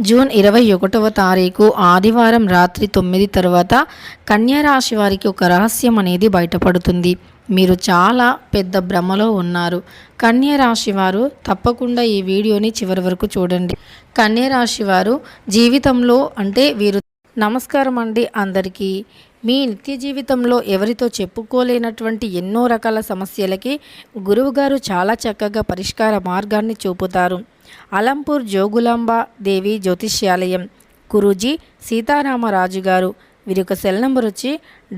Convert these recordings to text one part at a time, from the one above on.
June 21వ తారీఖు ఆదివారం రాత్రి 9 తర్వాత కన్యా రాశి వారికి ఒక రహస్యం అనేది బయటపడుతుంది. మీరు చాలా పెద్ద భ్రమలో ఉన్నారు. కన్యా రాశి వారు తప్పకుండా ఈ వీడియోని చివరి వరకు చూడండి. కన్యా రాశి వారు జీవితంలో వీరు నమస్కారం అండి అందరికీ. మీ నిత్య జీవితంలో ఎవరితో చెప్పుకోలేనటువంటి ఎన్నో రకాల సమస్యలకి గురువుగారు చాలా చక్కగా పరిష్కార మార్గాన్ని చూపుతారు. అలంపూర్ జోగులాంబ దేవి జ్యోతిష్యాలయం గురూజీ సీతారామరాజు గారు. వీరి యొక్క సెల్ నెంబర్ వచ్చి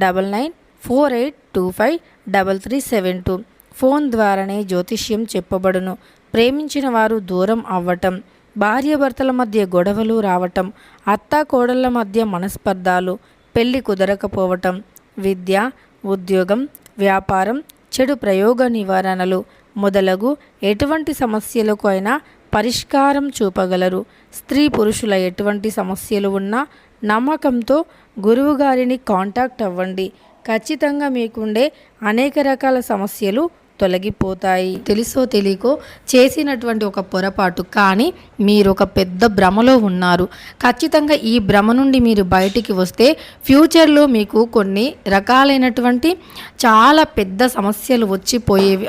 9948253372. ఫోన్ ద్వారానే జ్యోతిష్యం చెప్పబడును. ప్రేమించిన వారు దూరం అవ్వటం, భార్యాభర్తల మధ్య గొడవలు రావటం, అత్తా కోడళ్ళ మధ్య మనస్పర్ధాలు, పెళ్లి కుదరకపోవటం, విద్య, ఉద్యోగం, వ్యాపారం, చెడు ప్రయోగ నివారణలు మొదలగు ఎటువంటి సమస్యలకు అయినా పరిష్కారం చూపగలరు. స్త్రీ పురుషుల ఎటువంటి సమస్యలు ఉన్నా నమ్మకంతో గురువుగారిని కాంటాక్ట్ అవ్వండి. ఖచ్చితంగా మీకుండే అనేక రకాల సమస్యలు తొలగిపోతాయి. తెలుసో తెలియకో చేసినటువంటి ఒక పొరపాటు, కానీ మీరు ఒక పెద్ద భ్రమలో ఉన్నారు. ఖచ్చితంగా ఈ భ్రమ నుండి మీరు బయటికి వస్తే ఫ్యూచర్లో మీకు కొన్ని రకాలైనటువంటి చాలా పెద్ద సమస్యలు వచ్చిపోయేవి,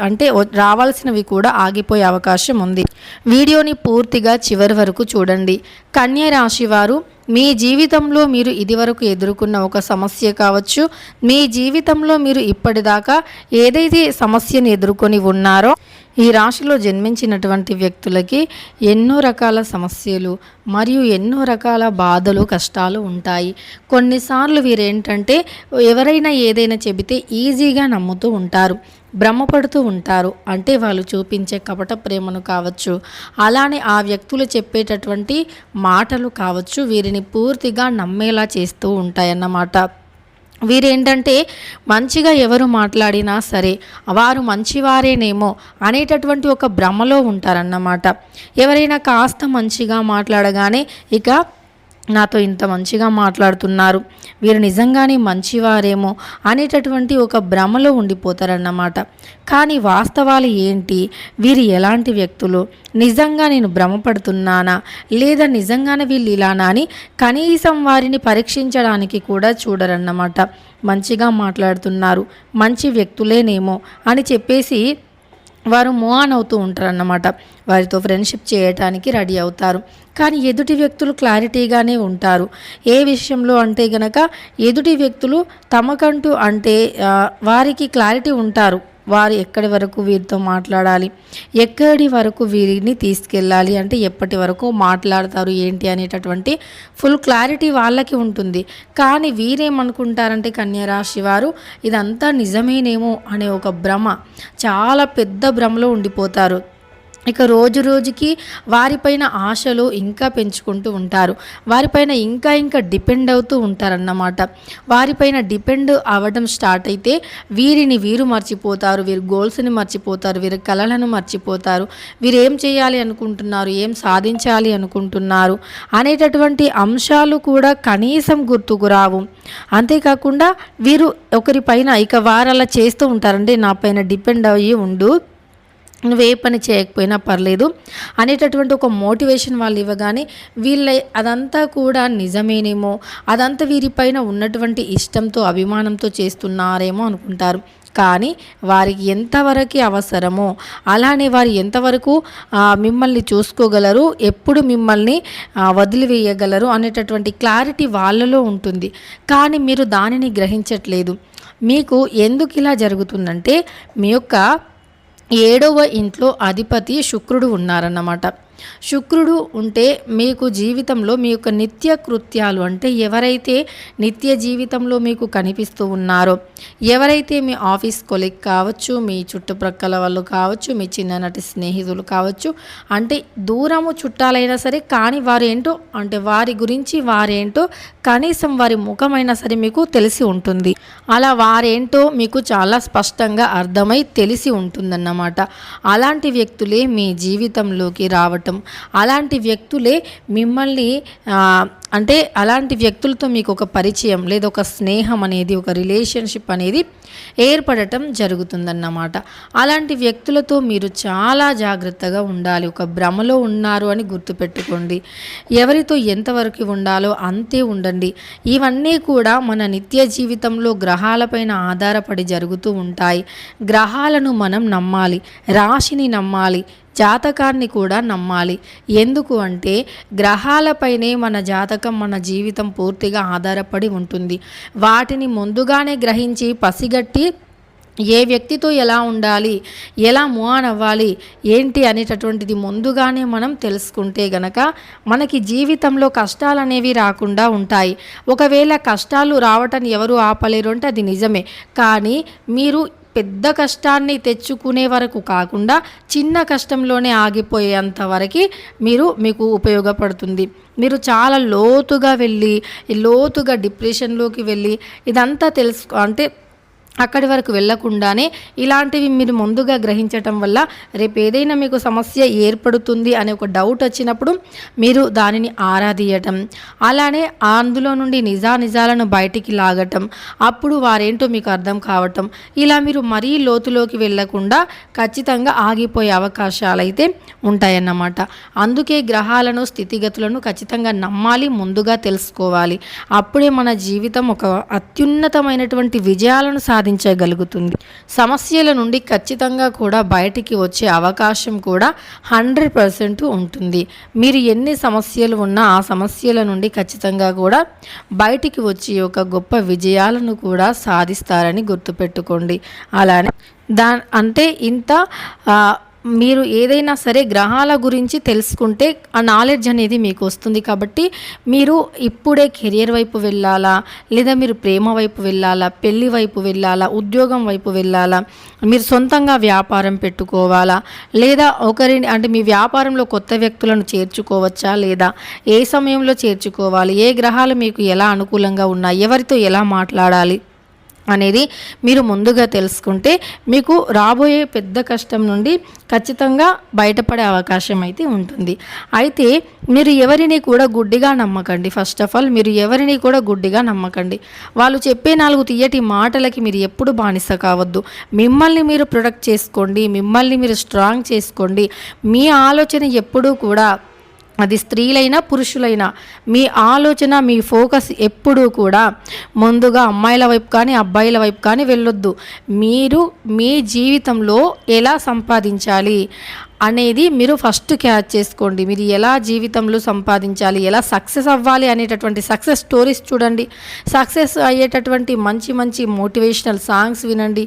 రావాల్సినవి కూడా ఆగిపోయే అవకాశం ఉంది. వీడియోని పూర్తిగా చివరి వరకు చూడండి. కన్యా రాశి వారు మీ జీవితంలో మీరు ఇదివరకు ఎదుర్కొన్న ఒక సమస్య కావచ్చు, మీ జీవితంలో మీరు ఇప్పటిదాకా ఏదైతే సమస్యను ఎదుర్కొని ఉన్నారో, ఈ రాశిలో జన్మించినటువంటి వ్యక్తులకి ఎన్నో రకాల సమస్యలు మరియు ఎన్నో రకాల బాధలు కష్టాలు ఉంటాయి. కొన్నిసార్లు వీరేంటంటే ఎవరైనా ఏదైనా చెబితే ఈజీగా నమ్ముతూ ఉంటారు, భ్రమపడుతూ ఉంటారు. వాళ్ళు చూపించే కపట ప్రేమను కావచ్చు, అలానే ఆ వ్యక్తులు చెప్పేటటువంటి మాటలు కావచ్చు, వీరిని పూర్తిగా నమ్మేలా చేస్తూ ఉంటాయన్నమాట. వీరేంటంటే మంచిగా ఎవరు మాట్లాడినా సరే వారు మంచివారేనేమో అనేటటువంటి ఒక భ్రమలో ఉంటారన్నమాట. ఎవరైనా కాస్త మంచిగా మాట్లాడగానే ఇక నాతో ఇంత మంచిగా మాట్లాడుతున్నారు, వీరు నిజంగానే మంచివారేమో అనేటటువంటి ఒక భ్రమలో ఉండిపోతారన్నమాట. కానీ వాస్తవాలు ఏంటి, వీరు ఎలాంటి వ్యక్తులు, నిజంగా నేను భ్రమపడుతున్నానా లేదా నిజంగానే వీళ్ళు ఇలానా అని కనీసం వారిని పరీక్షించడానికి కూడా చూడరన్నమాట. మంచిగా మాట్లాడుతున్నారు, మంచి వ్యక్తులేనేమో అని చెప్పేసి వారు మూవ్ ఆన్ అవుతూ ఉంటారన్నమాట. వారితో ఫ్రెండ్షిప్ చేయటానికి రెడీ అవుతారు. కానీ ఎదుటి వ్యక్తులు క్లారిటీగానే ఉంటారు. ఏ విషయంలో గనక ఎదుటి వ్యక్తులు తమకంటూ వారికి క్లారిటీ ఉంటారు. వారు ఎక్కడి వరకు వీరితో మాట్లాడాలి, ఎక్కడి వరకు వీరిని తీసుకెళ్ళాలి, ఎప్పటి వరకు మాట్లాడతారు ఏంటి అనేటటువంటి ఫుల్ క్లారిటీ వాళ్ళకి ఉంటుంది. కానీ వీరేమనుకుంటారంటే కన్యా రాశి వారు ఇదంతా నిజమేనేమో అనే ఒక భ్రమ, చాలా పెద్ద భ్రమలో ఉండిపోతారు. ఇక రోజు రోజుకి వారిపైన ఆశలు ఇంకా పెంచుకుంటూ ఉంటారు. వారిపైన ఇంకా డిపెండ్ అవుతూ ఉంటారన్నమాట. వారిపైన డిపెండ్ అవ్వడం స్టార్ట్ అయితే వీరిని వీరు మర్చిపోతారు, వీరి గోల్స్ని మర్చిపోతారు, వీరి కలలను మర్చిపోతారు, వీరు ఏం చేయాలి అనుకుంటున్నారు, ఏం సాధించాలి అనుకుంటున్నారు అనేటటువంటి అంశాలు కూడా కనీసం గుర్తుకు రావు. అంతేకాకుండా వీరు ఒకరిపైన వారు అలా చేస్తూ ఉంటారంటే నా పైన డిపెండ్ అయ్యి ఉండు, నువ్వే పని చేయకపోయినా పర్లేదు అనేటటువంటి ఒక మోటివేషన్ వాళ్ళు ఇవ్వగానే అదంతా కూడా నిజమేనేమో, అదంతా వీరిపైన ఉన్నటువంటి ఇష్టంతో అభిమానంతో చేస్తున్నారేమో అనుకుంటారు. కానీ వారికి ఎంతవరకు అవసరమో, అలానే వారు ఎంతవరకు మిమ్మల్ని చూసుకోగలరు, ఎప్పుడు మిమ్మల్ని వదిలివేయగలరు అనేటటువంటి క్లారిటీ వాళ్ళలో ఉంటుంది. కానీ మీరు దానిని గ్రహించట్లేదు. మీకు ఎందుకు ఇలా జరుగుతుందంటే మీ యొక్క 7వ ఇంట్లో అధిపతి శుక్రుడు ఉన్నారన్నమాట. శుక్రుడు ఉంటే మీకు జీవితంలో మీ యొక్క నిత్య కృత్యాలు ఎవరైతే నిత్య జీవితంలో మీకు కనిపిస్తూ ఉన్నారో, ఎవరైతే మీ ఆఫీస్ కొలీగ్ కావచ్చు, మీ చుట్టుప్రక్కల వాళ్ళు కావచ్చు, మీ చిన్ననాటి స్నేహితులు కావచ్చు, దూరము చుట్టాలైనా సరే, కానీ వారేంటో వారి గురించి వారేంటో కనీసం వారి ముఖమైనా సరే మీకు తెలిసి ఉంటుంది. అలా వారేంటో మీకు చాలా స్పష్టంగా అర్థమై తెలిసి ఉంటుందన్నమాట. అలాంటి వ్యక్తులే మీ జీవితంలోకి రావటం రావటం, అలాంటి వ్యక్తులే మిమ్మల్ని అంటే అలాంటి వ్యక్తులతో మీకు ఒక పరిచయం లేదా ఒక స్నేహం అనేది, ఒక రిలేషన్షిప్ అనేది ఏర్పడటం జరుగుతుందన్నమాట. అలాంటి వ్యక్తులతో మీరు చాలా జాగ్రత్తగా ఉండాలి. ఒక భ్రమలో ఉన్నారు అని గుర్తుపెట్టుకోండి. ఎవరితో ఎంతవరకు ఉండాలో అంతే ఉండండి. ఇవన్నీ కూడా మన నిత్య జీవితంలో గ్రహాలపైన ఆధారపడి జరుగుతూ ఉంటాయి. గ్రహాలను మనం నమ్మాలి, రాశిని నమ్మాలి, జాతకాన్ని కూడా నమ్మాలి. ఎందుకు అంటే గ్రహాలపైనే మన జాతకం, మన జీవితం పూర్తిగా ఆధారపడి ఉంటుంది. వాటిని ముందుగానే గ్రహించి పసిగట్టి ఏ వ్యక్తితో ఎలా ఉండాలి, ఎలా మూవ్ ఆన్ అవ్వాలి, ఏంటి అనేటటువంటిది ముందుగానే మనం తెలుసుకుంటే గనక మనకి జీవితంలో కష్టాలు అనేవి రాకుండా ఉంటాయి. ఒకవేళ కష్టాలు రావటాన్ని ఎవరు ఆపలేరు అంటే అది నిజమే. కానీ మీరు పెద్ద కష్టాన్ని తెచ్చుకునే వరకు కాకుండా చిన్న కష్టంలోనే ఆగిపోయేంత వరకు మీకు ఉపయోగపడుతుంది. మీరు చాలా లోతుగా వెళ్ళి, లోతుగా డిప్రెషన్లోకి వెళ్ళి ఇదంతా అంటే అక్కడి వరకు వెళ్ళకుండానే ఇలాంటివి మీరు ముందుగా గ్రహించటం వల్ల రేపు ఏదైనా మీకు సమస్య ఏర్పడుతుంది అనే ఒక డౌట్ వచ్చినప్పుడు మీరు దానిని ఆరాధించటం, అలానే అందులో నుండి నిజాలను బయటికి లాగటం, అప్పుడు వారేంటో మీకు అర్థం కావటం, ఇలా మీరు మరీ లోతులోకి వెళ్ళకుండా ఖచ్చితంగా ఆగిపోయే అవకాశాలు అయితే ఉంటాయన్నమాట. అందుకే గ్రహాలను, స్థితిగతులను ఖచ్చితంగా నమ్మాలి, ముందుగా తెలుసుకోవాలి. అప్పుడే మన జీవితం ఒక అత్యున్నతమైనటువంటి విజయాలను సాధించగలుగుతుంది. సమస్యల నుండి ఖచ్చితంగా కూడా బయటికి వచ్చే అవకాశం కూడా 100% ఉంటుంది. మీరు ఎన్ని సమస్యలు ఉన్నా ఆ సమస్యల నుండి ఖచ్చితంగా కూడా బయటికి వచ్చి ఒక గొప్ప విజయాలను కూడా సాధిస్తారని గుర్తుపెట్టుకోండి. అలానే అంటే ఇంత మీరు ఏదైనా సరే గ్రహాల గురించి తెలుసుకుంటే ఆ నాలెడ్జ్ అనేది మీకు వస్తుంది. కాబట్టి మీరు ఇప్పుడే కెరియర్ వైపు వెళ్ళాలా, లేదా మీరు ప్రేమ వైపు వెళ్ళాలా, పెళ్లి వైపు వెళ్ళాలా, ఉద్యోగం వైపు వెళ్ళాలా, మీరు సొంతంగా వ్యాపారం పెట్టుకోవాలా, లేదా అంటే మీ వ్యాపారంలో కొత్త వ్యక్తులను చేర్చుకోవచ్చా, లేదా ఏ సమయంలో చేర్చుకోవాలి, ఏ గ్రహాలు మీకు ఎలా అనుకూలంగా ఉన్నాయి, ఎవరితో ఎలా మాట్లాడాలి అనేది మీరు ముందుగా తెలుసుకుంటే మీకు రాబోయే పెద్ద కష్టం నుండి ఖచ్చితంగా బయటపడే అవకాశం అయితే ఉంటుంది. అయితే మీరు ఎవరిని కూడా గుడ్డిగా నమ్మకండి. ఫస్ట్ ఆఫ్ ఆల్ మీరు ఎవరిని కూడా గుడ్డిగా నమ్మకండి. వాళ్ళు చెప్పే 4 తీయటి మాటలకి మీరు ఎప్పుడు బానిస కావద్దు. మిమ్మల్ని మీరు ప్రొటెక్ట్ చేసుకోండి, మిమ్మల్ని మీరు స్ట్రాంగ్ చేసుకోండి. మీ ఆలోచన ఎప్పుడూ కూడా, అది స్త్రీలైనా పురుషులైనా, మీ ఆలోచన, మీ ఫోకస్ ఎప్పుడూ కూడా ముందుగా అమ్మాయిల వైపు కానీ అబ్బాయిల వైపు కానీ వెళ్ళొద్దు. మీరు మీ జీవితంలో ఎలా సంపాదించాలి అనేది మీరు ఫస్ట్ క్యాచ్ చేసుకోండి. మీరు ఎలా జీవితంలో సంపాదించాలి, ఎలా సక్సెస్ అవ్వాలి అనేటటువంటి సక్సెస్ స్టోరీస్ చూడండి. సక్సెస్ అయ్యేటటువంటి మంచి మంచి మోటివేషనల్ సాంగ్స్ వినండి,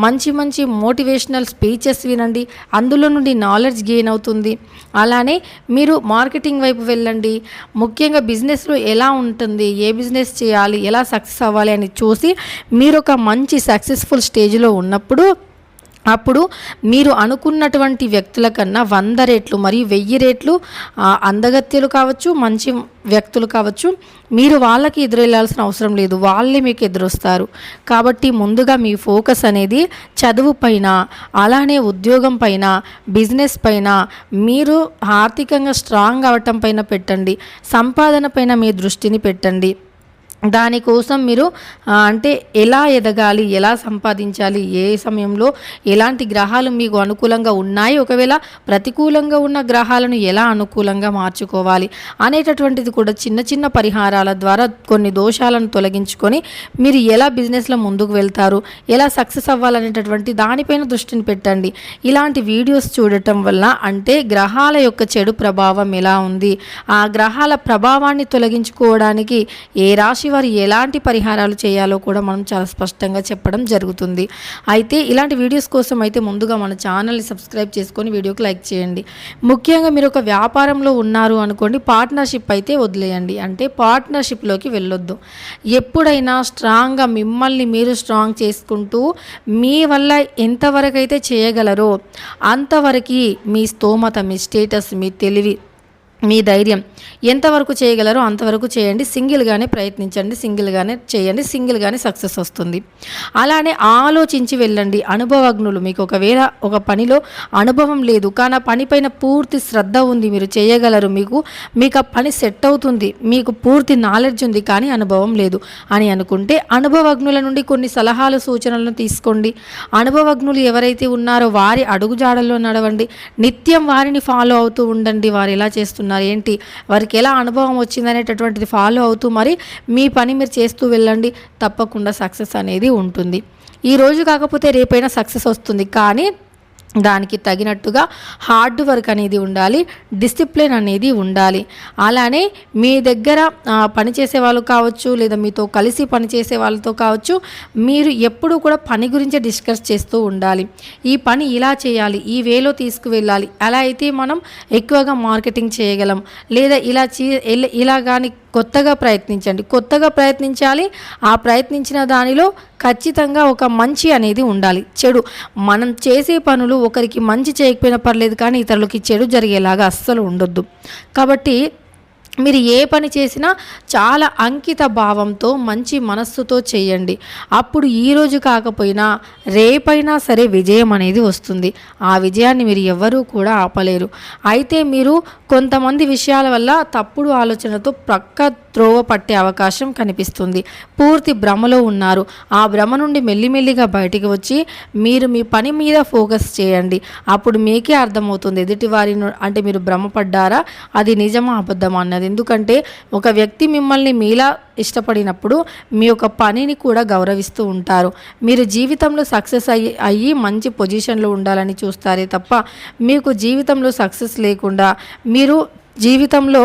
మంచి మంచి మోటివేషనల్ స్పీచెస్ వినండి, అందులో నుండి నాలెడ్జ్ గెయిన్ అవుతుంది. అలానే మీరు మార్కెటింగ్ వైపు వెళ్ళండి. ముఖ్యంగా బిజినెస్లో ఎలా ఉంటుంది, ఏ బిజినెస్ చేయాలి, ఎలా సక్సెస్ అవ్వాలి అని చూసి మీరు ఒక మంచి సక్సెస్ఫుల్ స్టేజ్లో ఉన్నప్పుడు అప్పుడు మీరు అనుకున్నటువంటి వ్యక్తుల కన్నా 100 రెట్లు మరియు 1000 రెట్లు అందగత్యులు కావచ్చు, మంచి వ్యక్తులు కావచ్చు, మీరు వాళ్ళకి ఎదురెళ్ళాల్సిన అవసరం లేదు, వాళ్ళే మీకు ఎదురొస్తారు. కాబట్టి ముందుగా మీ ఫోకస్ అనేది చదువు పైన, అలానే ఉద్యోగం పైన, బిజినెస్ పైన, మీరు ఆర్థికంగా స్ట్రాంగ్ అవటం పైన పెట్టండి. సంపాదన పైన మీ దృష్టిని పెట్టండి. దానికోసం మీరు అంటే ఎలా ఎదగాలి, ఎలా సంపాదించాలి, ఏ సమయంలో ఎలాంటి గ్రహాలు మీకు అనుకూలంగా ఉన్నాయి, ఒకవేళ ప్రతికూలంగా ఉన్న గ్రహాలను ఎలా అనుకూలంగా మార్చుకోవాలి అనేటటువంటిది కూడా చిన్న చిన్న పరిహారాల ద్వారా కొన్ని దోషాలను తొలగించుకొని మీరు ఎలా బిజినెస్లో ముందుకు వెళ్తారు, ఎలా సక్సెస్ అవ్వాలనేటటువంటి దానిపైన దృష్టిని పెట్టండి. ఇలాంటి వీడియోస్ చూడటం వల్ల అంటే గ్రహాల యొక్క చెడు ప్రభావం ఎలా ఉంది, ఆ గ్రహాల ప్రభావాన్ని తొలగించుకోవడానికి ఏ రాశి వారు ఎలాంటి పరిహారాలు చేయాలో కూడా మనం చాలా స్పష్టంగా చెప్పడం జరుగుతుంది. అయితే ఇలాంటి వీడియోస్ కోసం అయితే ముందుగా మన ఛానల్ని సబ్స్క్రైబ్ చేసుకొని వీడియోకి లైక్ చేయండి. ముఖ్యంగా మీరు ఒక వ్యాపారంలో ఉన్నారు అనుకోండి, పార్ట్నర్షిప్ అయితే వదిలేయండి. అంటే పార్ట్నర్షిప్లోకి వెళ్ళొద్దు. ఎప్పుడైనా స్ట్రాంగ్గా మిమ్మల్ని మీరు స్ట్రాంగ్ చేసుకుంటూ మీ వల్ల ఎంతవరకు అయితే చేయగలరో అంతవరకు మీ స్తోమత, మీ స్టేటస్, మీ తెలివి, మీ ధైర్యం ఎంతవరకు చేయగలరో అంతవరకు చేయండి. సింగిల్గానే ప్రయత్నించండి, సింగిల్గానే చేయండి, సింగిల్గానే సక్సెస్ వస్తుంది. అలానే ఆలోచించి వెళ్ళండి. అనుభవజ్ఞులు, మీకు ఒకవేళ ఒక పనిలో అనుభవం లేదు కానీ ఆ పనిపైన పూర్తి శ్రద్ధ ఉంది, మీరు చేయగలరు, మీకు ఆ పని సెట్ అవుతుంది, మీకు పూర్తి నాలెడ్జ్ ఉంది కానీ అనుభవం లేదు అని అనుకుంటే అనుభవజ్ఞుల నుండి కొన్ని సలహాలు సూచనలను తీసుకోండి. అనుభవజ్ఞులు ఎవరైతే ఉన్నారో వారి అడుగుజాడల్లో నడవండి. నిత్యం వారిని ఫాలో అవుతూ ఉండండి. వారు ఎలా చేస్తున్నారు ఏంటి, వారికి ఎలా అనుభవం వచ్చిందనేటటువంటిది ఫాలో అవుతూ మరి మీ పని మీరు చేస్తూ వెళ్ళండి. తప్పకుండా సక్సెస్ అనేది ఉంటుంది. ఈ రోజు కాకపోతే రేపైనా సక్సెస్ వస్తుంది, కానీ దానికి తగినట్టుగా హార్డ్ వర్క్ అనేది ఉండాలి, డిసిప్లిన్ అనేది ఉండాలి. అలానే మీ దగ్గర పనిచేసే వాళ్ళు కావచ్చు, లేదా మీతో కలిసి పనిచేసే వాళ్ళతో కావచ్చు, మీరు ఎప్పుడూ కూడా పని గురించే డిస్కస్ చేస్తూ ఉండాలి. ఈ పని ఇలా చేయాలి, ఈ వేలో తీసుకువెళ్ళాలి, అలా అయితే మనం ఎక్కువగా మార్కెటింగ్ చేయగలం, లేదా ఇలా కానీ కొత్తగా ప్రయత్నించాలి. ఆ ప్రయత్నించిన దానిలో ఖచ్చితంగా ఒక మంచి అనేది ఉండాలి. చెడు, మనం చేసే పనులు ఒకరికి మంచి చేయకపోయినా పర్లేదు కానీ ఇతరులకి చెడు జరిగేలాగా అస్సలు ఉండొద్దు. కాబట్టి మీరు ఏ పని చేసినా చాలా అంకిత భావంతో మంచి మనస్సుతో చేయండి. అప్పుడు ఈరోజు కాకపోయినా రేపైనా సరే విజయం అనేది వస్తుంది. ఆ విజయాన్ని మీరు ఎవరూ కూడా ఆపలేరు. అయితే మీరు కొంతమంది విషయాల వల్ల తప్పుడు ఆలోచనతో ప్రక్క త్రోవ పట్టే అవకాశం కనిపిస్తుంది. పూర్తి భ్రమలో ఉన్నారు. ఆ భ్రమ నుండి మెల్లిమెల్లిగా బయటికి వచ్చి మీరు మీ పని మీద ఫోకస్ చేయండి. అప్పుడు మీకే అర్థమవుతుంది ఎదుటి వారిని అంటే మీరు భ్రమపడ్డారా, అది నిజమా అబద్ధమా అన్నది. ఎందుకంటే ఒక వ్యక్తి మిమ్మల్ని మీలా ఇష్టపడినప్పుడు మీ యొక్క పనిని కూడా గౌరవిస్తూ ఉంటారు. మీరు జీవితంలో సక్సెస్ అయ్యి మంచి పొజిషన్లో ఉండాలని చూస్తారే తప్ప మీకు జీవితంలో సక్సెస్ లేకుండా మీరు జీవితంలో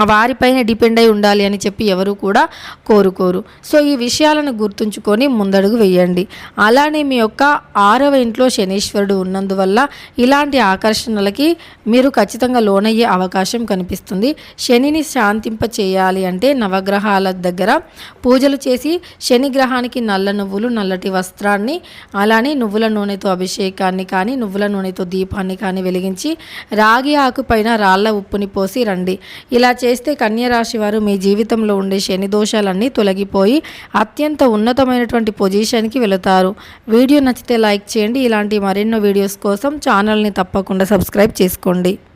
వారిపైన డిపెండ్ అయి ఉండాలి అని చెప్పి ఎవరు కూడా కోరుకోరు. సో ఈ విషయాలను గుర్తుంచుకొని ముందడుగు వేయండి. అలానే మీ యొక్క 6వ ఇంట్లో శనీశ్వరుడు ఉన్నందువల్ల ఇలాంటి ఆకర్షణలకి మీరు ఖచ్చితంగా లోనయ్యే అవకాశం కనిపిస్తుంది. శనిని శాంతింప చేయాలి అంటే నవగ్రహాల దగ్గర పూజలు చేసి శని గ్రహానికి నల్ల నువ్వులు, నల్లటి వస్త్రాన్ని, అలానే నువ్వుల నూనెతో అభిషేకాన్ని కానీ నువ్వుల నూనెతో దీపాన్ని కానీ వెలిగించి రాగి ఆకు పైన రాళ్ళ ఉప్పుని పోసి రండి. ఇలా చేస్తే కన్యా రాశి వారు మీ జీవితంలో ఉండే శని దోషాలన్నీ తొలగిపోయి అత్యంత ఉన్నతమైనటువంటి పొజిషన్కి వెళతారు. వీడియో నచ్చితే లైక్ చేయండి. ఇలాంటి మరెన్నో వీడియోస్ కోసం ఛానల్ని తప్పకుండా సబ్స్క్రైబ్ చేసుకోండి.